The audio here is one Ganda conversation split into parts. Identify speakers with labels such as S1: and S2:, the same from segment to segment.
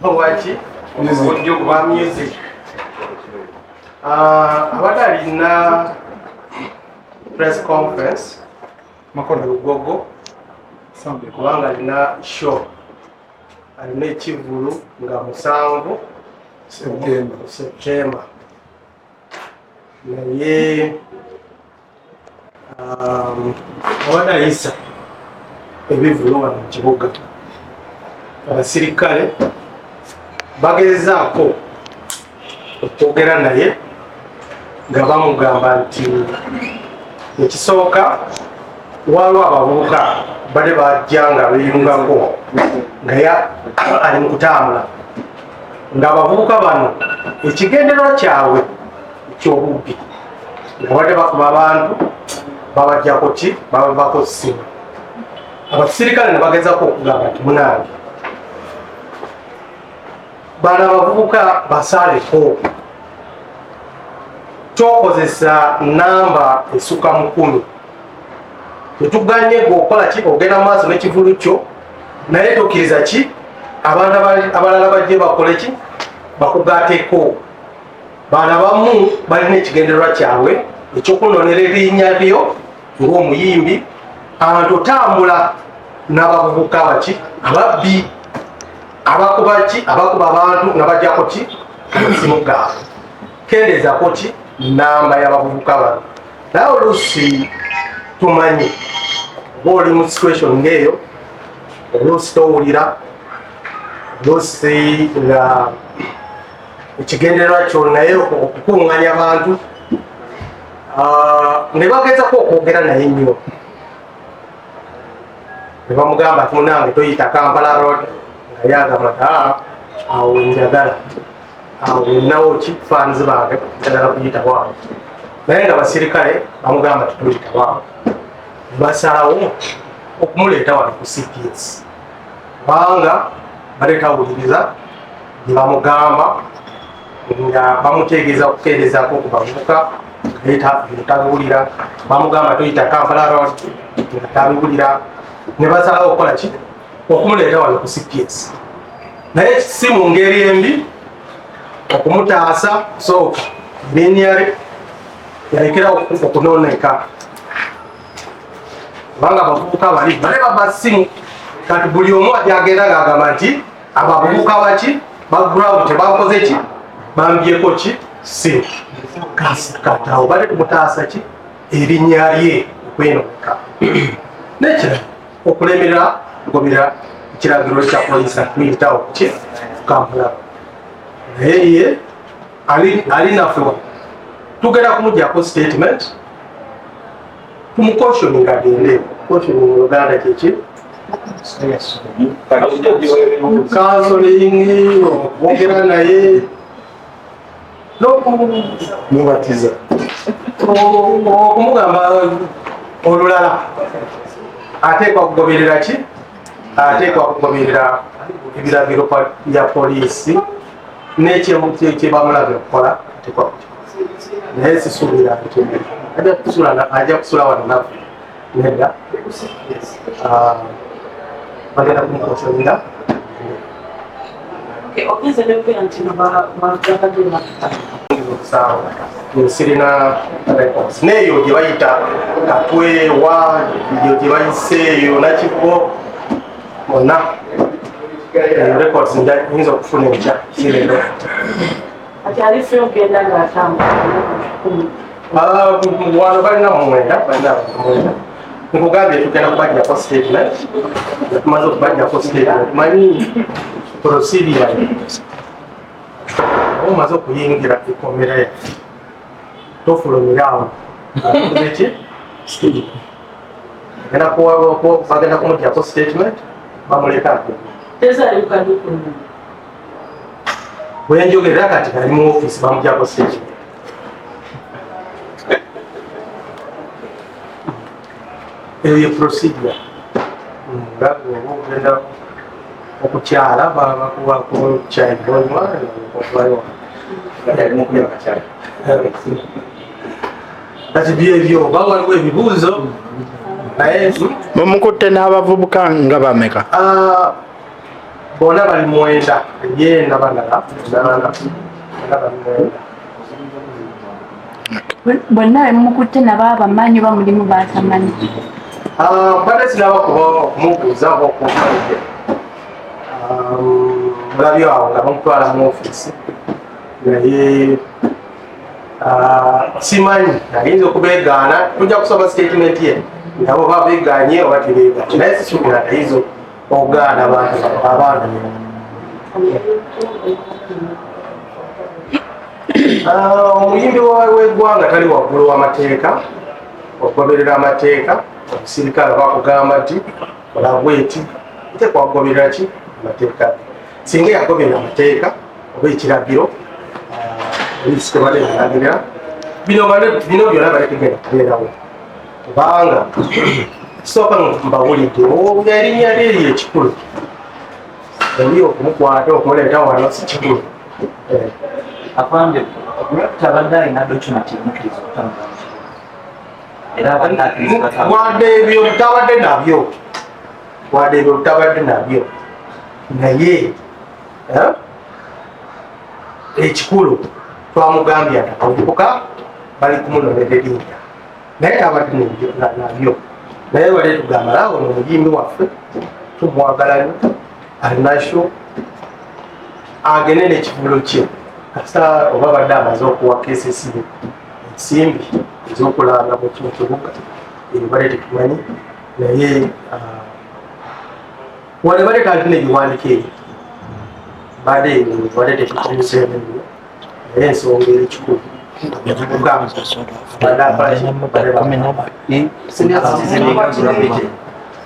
S1: Owachi music wa music abadde alina press conference makono lugogo kubanga alina show alina ekivulu nga 7 September naye abadde ayisa ebivulu wano mu kibuga abasirikale bagezaako okwogera naye nga bamugamba nti ekisooka waliwo abavubuka badde bajja nga beeyungako nga ali mu kutambula ng'abavubuka bano ekigenderwa kyabwe eky'obubbi nga badde bakuba abantu babajjako ki babavako ssimu abasirikale ne bagezaako okugamba nti munange bano abavubuka basaaleko tokozesa namba esukka mu 10 tetuganye gweokola ki ogenda mu maaso n'ekivulu kyo naye tokkiriza ki abantu abalala bajje bakole ki bakugaateko bano abamu balina ekigendererwa kyabwe ekyokunonera erinnya lyo ng'omuyimbi abantu otambula n'abavubuka baki ababbi abakuba ki abakuba abantu nga bajjako ki amasimu gaabwe kendeezako ki namba y'abavubuka bano naye oluusi tumanyi oba oli mu situation ng'eyo oluusi towulira oluusi nga ekigendererwa kyo naye okukuŋŋanya abantu ne bagezako okwogera naye nnyo ne bamugamba ati munange toyita Kampala road nga yagamba awo njagala awo nawo ki fans bange njagala kuyita waawe naye nga basirikale bamugamba titoyita waawe basalawo okumuleeta wano ku CPS kubanga baleetawuliriza gye bamugamba nga bamutegeeza okukendeezako okubavubuka tabiwulira bamugamba toyita Kampala road nga tabiwulira ne basalawo okukola ki okumuleeta wano ku CPS naye si mu ngeri embi okumutaasa sooka linnyale yalekera okunooneka kubanga abavubuka bali baba ssimu kati buli omu ajagenda ng'agamba nti abavubuka baki background tebakoze ki bambyeko ki ssimu kati awo bali kumutaasa ki erinnya lye okwenooneka nekirala okulemerera kugobera ekiragiro kya polisi kuyitawo ki Kampala naye ye ali naffe tugenda kumuggyako statement tumucautioning agende cautioning mu Uganda kyeki counseling okwogera naye n'okumubatiza okumugamba olulala ateekwa kugoberera ki ateekwa kugoberera ebiragiro bya poliisi n'ekyebamulaga okukola ateekwa kukikola naye sisuubira nti ajja kusula wano naffe nedda bagenda kumukosolinga sirina records neeyo gye bayita katwewa eyo gye bayiseeyo nakiko monna records nyinza okufuna enkya sirero wano balina mwenda nkugambye tugenda kubajjako statement tumaze okubajjako statement manyi procedure omaze okuyingira ekomera yaffe tofulumirawo eki bagenda kumuggyako statement bamulekako wenjogerera kati ali mu office bamuggyako statement eyo procedure nga ogenda okukyala bakubako kyaiboima kati byebyo oba waliwo ebibuuzo naye
S2: mumukutte n'abavubuka nga bameka
S1: bona bali mwenda ye nabanala nana
S2: bonna mukutte nababa manyi ba mulimu batamanyi
S1: bade sinaba kuba okumubuuza oba okumalide mulabye awo nga bamutwala mu ofiisi naye simanyi ayinza okubeegaana tujja kusoma statement ye nabo babeeganye oba tebeeganye naye sisuubira ayinza okugaana abantu omuyimbi w'eggwanga tali waggulu w'amateeka okugoberera amateeka omusirikale bakugamba nti olabweti tekwagoberera ki amateeka singa yagoberera amateeka oba ekiragiro poliisi tebalebiragirira bino byonna baletegenda kubeerawo kubanga kisooka mbawulidde erinnya lyeri ekikulu oli okumukwata okumuleeta wano si kikulu
S3: afande tabadde alina document emukiriza okutambula era
S1: wadde ebyo butabadde nabyo naye ekikulu twamugambye ati abavubuka bali kumunonera erinnya naye tabadde nabyo naye bale tugamba ono omuyimbi waffe tumwagala nyo alinakyo agende n'ekivulo kye kasita oba badde amaze okuwa KCC ensimbi ez'okulanga mu kibuga ebyo bale tetumanyi naye wale bale kalina ebiwandiiko ebyo badde bale tekituuseemu nnyo naye ensonga erikikulu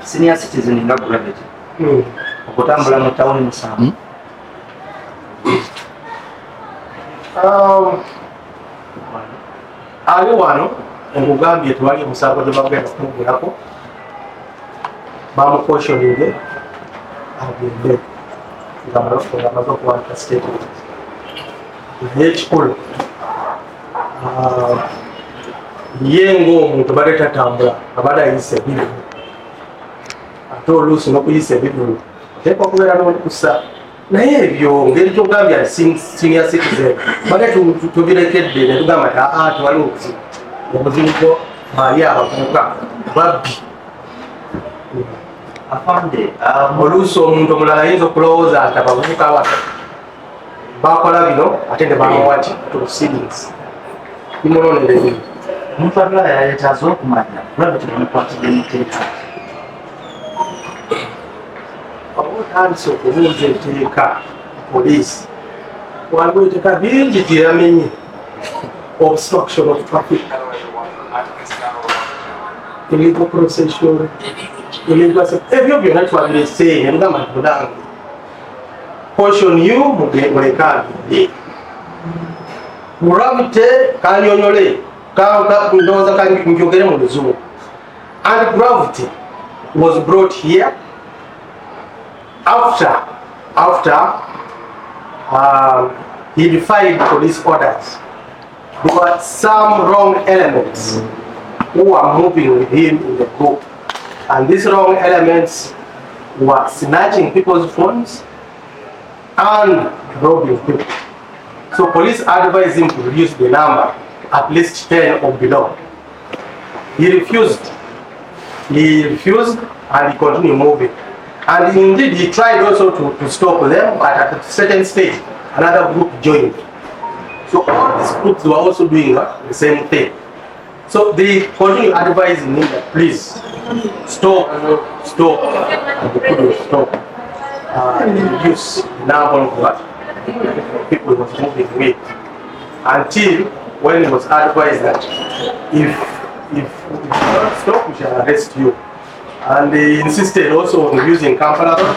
S3: senior citizen nga gravity okutambula mu tawuni musanvu
S1: ali wano nkugambye tewali omusango gye bagenda kumugulako bamukoshonire agende ngamaze okuwandika statement naye ekikulu ye ngaomuntu badde tatambula abadde ayisa ebivulu ate oluusi n'okuyisa ebivulu teeka okubeera n'olukusa naye ebyo ngeri kyogambya senior citizen badde tubirekedde netugamba ti tewali obuzibu obuzibu bwo bali abavubuka babbi
S3: afande
S1: oluusi omuntu omulala ayinza okulowooza nti abavubuka abato bakola bino ate ne bamawaki proceedings bimunonera ebintu
S3: omuntu atula yayetaaza okumanya gravity nemukwatira emiteeka
S1: oba otandise okubuuza etteeka poliisi waliwo etteeka bingi gyeyamenye obstruction of traffic illegal procession ebyo byonna twabireseeye nemugamba nti mulange portion you mulekagende gravity kanyonyole ndowooza kanjogere mu luzungu and gravity was brought here after he defied police orders. There were some wrong elements who were moving with him in the group, and these wrong elements were snatching people's phones and robbing people. So police advised him to reduce the number at least 10 or below. He refused and he continued moving. And indeed he tried also to stop them, but at a certain stage another group joined. So all these groups were also doing the same thing. So they continued advising him that please stop, and they couldn't stop. Reduce the number of people he was moving with, until when he was advised that if you don't stop, we shall arrest you. And they insisted also on using Kampala Road,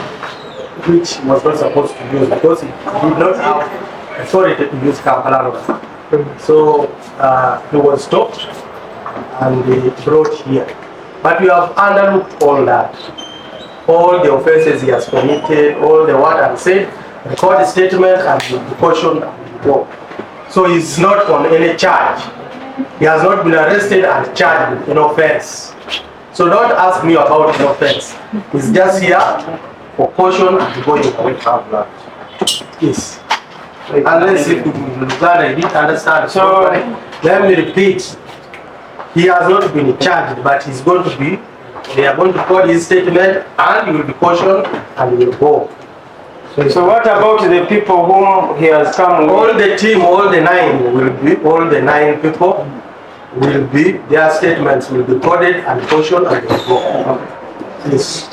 S1: which he was not supposed to use because he did not have authority to use Kampala Road. So he was stopped and they brought here. But we have underlooked all that. All the offenses he has committed, all the what I've said, record the statement and the caution and the go. So he's not on any charge. He has not been arrested and charged with an offense. So don't ask me about the offense. He's just here for caution and going away from that. Yes. Unless if Uganda didn't understand. So let me repeat. He has not been charged, but he's going to be. They are going to call his statement, and he will be cautioned, and he will go.
S4: So what about the people whom he has come with?
S1: All the team, all the 9 will be. All the 9 people will be. Their statements will be coded and cautioned, and they will go. Yes.